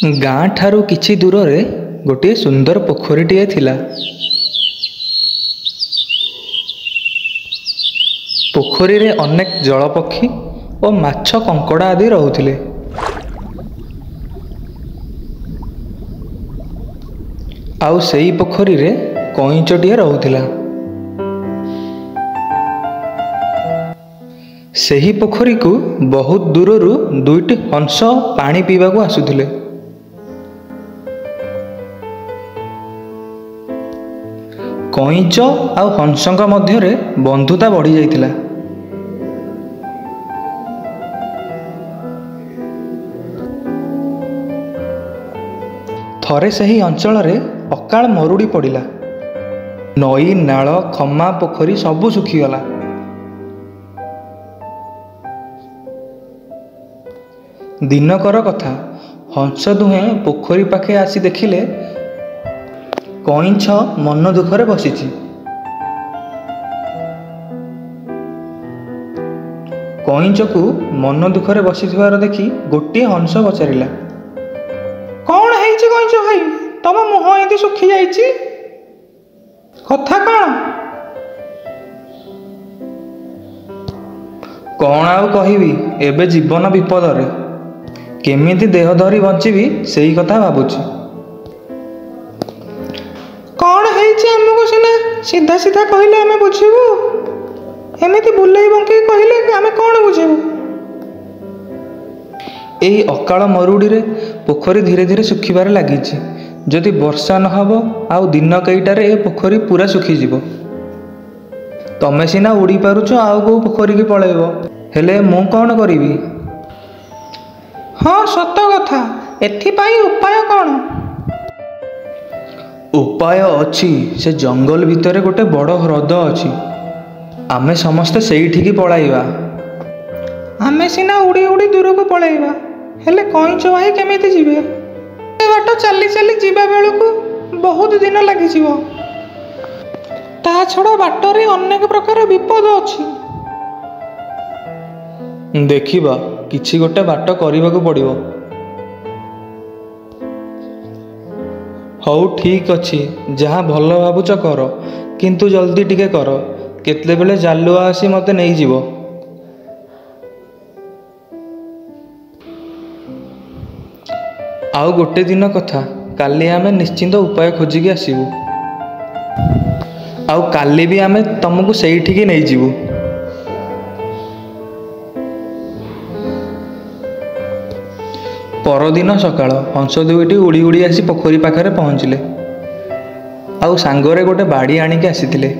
ଗାଁ ଠାରୁ କିଛି ଦୂରରେ ଗୋଟିଏ ସୁନ୍ଦର ପୋଖରୀଟିଏ ଥିଲା। ପୋଖରୀରେ ଅନେକ ଜଳପକ୍ଷୀ ଓ ମାଛ କଙ୍କଡ଼ା ଆଦି ରହୁଥିଲେ। ଆଉ ସେହି ପୋଖରୀରେ କଇଁଚଟିଏ ରହୁଥିଲା। ସେହି ପୋଖରୀକୁ ବହୁତ ଦୂରରୁ ଦୁଇଟି ହଂସ ପାଣି ପିଇବାକୁ ଆସୁଥିଲେ। କଇଁଚ ଆଉ ହଂସଙ୍କ ମଧ୍ୟରେ ବନ୍ଧୁତା ବଢ଼ି ଯାଇଥିଲା। ଥରେ ସେହି ଅଞ୍ଚଳରେ ଅକାଳ ମରୁଡ଼ି ପଡ଼ିଲା। ନଈ, ନାଳ, ଖମା, ପୋଖରୀ ସବୁ ଶୁଖିଗଲା। ଦିନକର କଥା, ହଂସ ଦୁହେଁ ପୋଖରୀ ପାଖେ ଆସି ଦେଖିଲେ କଇଁଛ ମନ ଦୁଃଖରେ ବସିଛି। କଇଁଚକୁ ମନ ଦୁଃଖରେ ବସିଥିବାର ଦେଖି ଗୋଟିଏ ହଂସ ପଚାରିଲା, "କ'ଣ ହେଇଛି କଇଁଛ ଭାଇ? ତମ ମୁହଁ ଏମିତି ଶୁଖି ଯାଇଛି, କଥା କ'ଣ?" "କ'ଣ ଆଉ କହିବି, ଏବେ ଜୀବନ ବିପଦରେ। କେମିତି ଦେହ ଧରି ବଞ୍ଚିବି ସେଇ କଥା ଭାବୁଛି।" "କ'ଣ ହେଇଛି ଆମକୁ ସିନା ସିଧା ସିଧା କହିଲେ ଆମେ ବୁଝିବୁ, ଏମିତି ବୁଲେଇ ବଙ୍କେଇ କହିଲେ ଆମେ କ'ଣ ବୁଝିବୁ?" ଏହି ଅକାଳ ମରୁଡ଼ିରେ ପୋଖରୀ ଧୀରେ ଧୀରେ ଶୁଖିବାରେ ଲାଗିଛି। ଯଦି ବର୍ଷା ନ ହେବ ଆଉ ଦିନ କେଇଟାରେ ଏ ପୋଖରୀ ପୁରା ଶୁଖିଯିବ। ତମେ ସିନା ଉଡ଼ି ପାରୁଛ, ଆଉ କେଉଁ ପୋଖରୀକି ପଳେଇବ, ହେଲେ ମୁଁ କ'ଣ କରିବି? "ହଁ, ସତ କଥା। ଏଥିପାଇଁ ଉପାୟ କ'ଣ?" "ଉପାୟ ଅଛି। ସେ ଜଙ୍ଗଲ ଭିତରେ ଗୋଟେ ବଡ଼ ହ୍ରଦ ଅଛି। ଆମେ ସମସ୍ତେ ସେଇଠିକି ପଳାଇବା।" "ଆମେ ସିନା ଉଡ଼ି ଉଡ଼ି ଦୂରକୁ ପଳାଇବା, ହେଲେ କଇଁଛ ଭାଇ କେମିତି ଯିବେ? ଏ ବାଟ ଚାଲି ଚାଲି ଯିବା ବେଳକୁ ବହୁତ ଦିନ ଲାଗିଯିବ। ତା ଛଡ଼ା ବାଟରେ ଅନେକ ପ୍ରକାର ବିପଦ ଅଛି।" "ଦେଖିବା, କିଛି ଗୋଟେ ବାଟ କରିବାକୁ ପଡ଼ିବ।" "ହଉ ଠିକ୍ ଅଛି, ଯାହା ଭଲ ଭାବୁଛ କର, କିନ୍ତୁ ଜଲ୍ଦି ଟିକେ କର, କେତେବେଳେ ଜାଲୁଆ ଆସି ମୋତେ ନେଇଯିବ।" "ଆଉ ଗୋଟେ ଦିନ କଥା, କାଲି ଆମେ ନିଶ୍ଚିନ୍ତ ଉପାୟ ଖୋଜିକି ଆସିବୁ। ଆଉ କାଲି ବି ଆମେ ତମକୁ ସେଇଠିକି ନେଇଯିବୁ।" ପରଦିନ ସକାଳ ହଂସ ଦୁଇଟି ଉଡ଼ି ଉଡ଼ି ଆସି ପୋଖରୀ ପାଖରେ ପହଞ୍ଚିଲେ। ଆଉ ସାଙ୍ଗରେ ଗୋଟେ ବାଡ଼ି ଆଣିକି ଆସିଥିଲେ।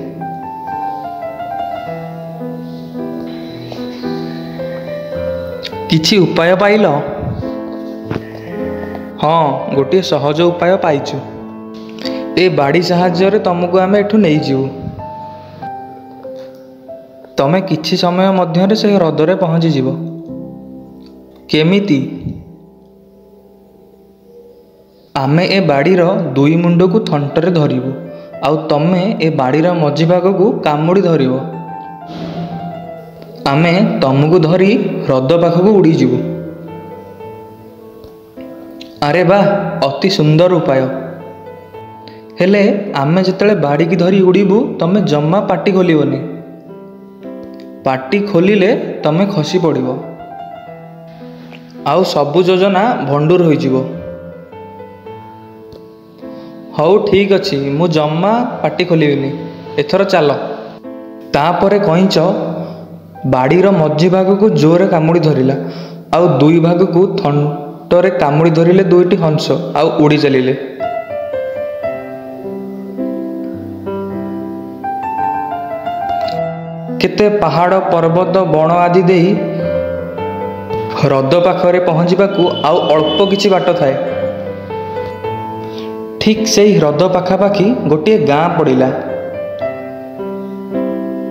"କିଛି ଉପାୟ ପାଇଲ?" "ହଁ, ଗୋଟିଏ ସହଜ ଉପାୟ ପାଇଛୁ। ଏ ବାଡ଼ି ସାହାଯ୍ୟରେ ତମକୁ ଆମେ ଏଠୁ ନେଇଯିବୁ। ତମେ କିଛି ସମୟ ମଧ୍ୟରେ ସେ ହ୍ରଦରେ ପହଞ୍ଚିଯିବ।" "କେମିତି?" "ଆମେ ଏ ବାଡ଼ିର ଦୁଇ ମୁଣ୍ଡକୁ ଥଣ୍ଟରେ ଧରିବୁ, ଆଉ ତମେ ଏ ବାଡ଼ିର ମଝି ଭାଗକୁ କାମୁଡ଼ି ଧରିବ। ଆମେ ତମକୁ ଧରି ହ୍ରଦ ପାଖକୁ ଉଡ଼ିଯିବୁ।" "ଆରେ ବାଃ, ଅତି ସୁନ୍ଦର ଉପାୟ। ହେଲେ ଆମେ ଯେତେବେଳେ ବାଡ଼ିକି ଧରି ଉଡ଼ିବୁ, ତମେ ଜମା ପାଟି ଖୋଲିବନି। ପାଟି ଖୋଲିଲେ ତମେ ଖସି ପଡ଼ିବ, ଆଉ ସବୁ ଯୋଜନା ଭଣ୍ଡୁର ହୋଇଯିବ।" "ହଉ ଠିକ୍ ଅଛି, ମୁଁ ଜମା ପାଟି ଖୋଲିବିନି। ଏଥର ଚାଲ।" ତାପରେ କଇଁଛ ବାଡ଼ିର ମଝି ଭାଗକୁ ଜୋରରେ କାମୁଡ଼ି ଧରିଲା, ଆଉ ଦୁଇ ଭାଗକୁ ଥଣ୍ଟରେ କାମୁଡ଼ି ଧରିଲେ ଦୁଇଟି ହଂସ, ଆଉ ଉଡ଼ି ଚାଲିଲେ। କେତେ ପାହାଡ଼, ପର୍ବତ, ବଣ ଆଦି ଦେଇ ହ୍ରଦ ପାଖରେ ପହଞ୍ଚିବାକୁ ଆଉ ଅଳ୍ପ କିଛି ବାଟ ଥାଏ। ଠିକ୍ ସେଇ ହ୍ରଦ ପାଖାପାଖି ଗୋଟିଏ ଗାଁ ପଡ଼ିଲା।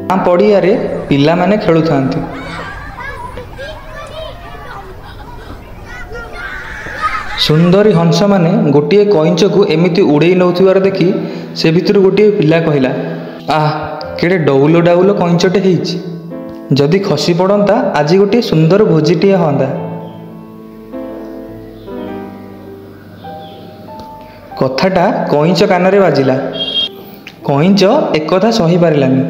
ଗାଁ ପଡ଼ିଆରେ ପିଲାମାନେ ଖେଳୁଥାନ୍ତି। ସୁନ୍ଦରୀ ହଂସମାନେ ଗୋଟିଏ କଇଁଚକୁ ଏମିତି ଉଡ଼େଇ ନେଉଥିବାର ଦେଖି ସେ ଭିତରୁ ଗୋଟିଏ ପିଲା କହିଲା, "ଆଃ, କେଡ଼େ ଡଉଲ ଡାଉଲ କଇଁଚଟେ ହେଇଛି। ଯଦି ଖସି ପଡ଼ନ୍ତା, ଆଜି ଗୋଟିଏ ସୁନ୍ଦର ଭୋଜିଟିଏ ହୁଅନ୍ତା।" କଥାଟା କଇଁଚ କାନରେ ବାଜିଲା। କଇଁଚ ଏକଥା ସହିପାରିଲାନି।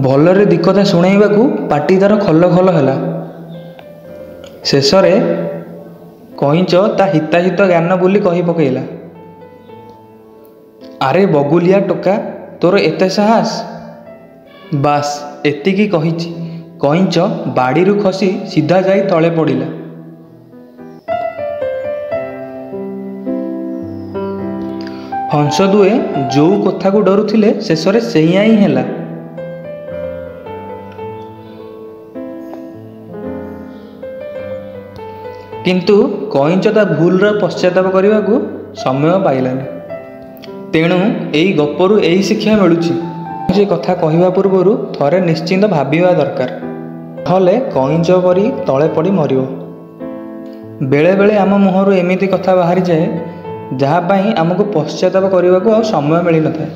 ଭଲରେ ଦିକଥା ଶୁଣାଇବାକୁ ପାଟି ତାର ଖଲ ଖଲ ହେଲା। ଶେଷରେ କଇଁଚ ତା ହିତାହିତ ଜ୍ଞାନ ବୋଲି କହି ପକେଇଲା, ଆରେ ବଗୁଲିଆ ଟୋକା, ତୋର ଏତେ ସାହସ? ବାସ୍ ଏତିକି କହିଛି କଇଁଚ ବାଡ଼ିରୁ ଖସି ସିଧା ଯାଇ ତଳେ ପଡ଼ିଲା। ହଂସ ଦୁହେଁ ଯୋଉ କଥାକୁ ଡରୁଥିଲେ ଶେଷରେ ସେଇଆ ହିଁ ହେଲା। କିନ୍ତୁ କଇଁଚ ତା ଭୁଲର ପଶ୍ଚାତାପ କରିବାକୁ ସମୟ ପାଇଲାନି। ତେଣୁ ଏଇ ଗପରୁ ଏହି ଶିକ୍ଷା ମିଳୁଛି, କୌଣସି କଥା କହିବା ପୂର୍ବରୁ ଥରେ ନିଶ୍ଚିନ୍ତ ଭାବିବା ଦରକାର, ନହେଲେ କଇଁଚ ପରି ତଳେ ପଡ଼ି ମରିବ। ବେଳେବେଳେ ଆମ ମୁହଁରୁ ଏମିତି କଥା ବାହାରିଯାଏ ଯାହା ପାଇଁ ଆମକୁ ପଶ୍ଚାତାପ କରିବାକୁ ଆଉ ସମୟ ମିଳିନଥାଏ।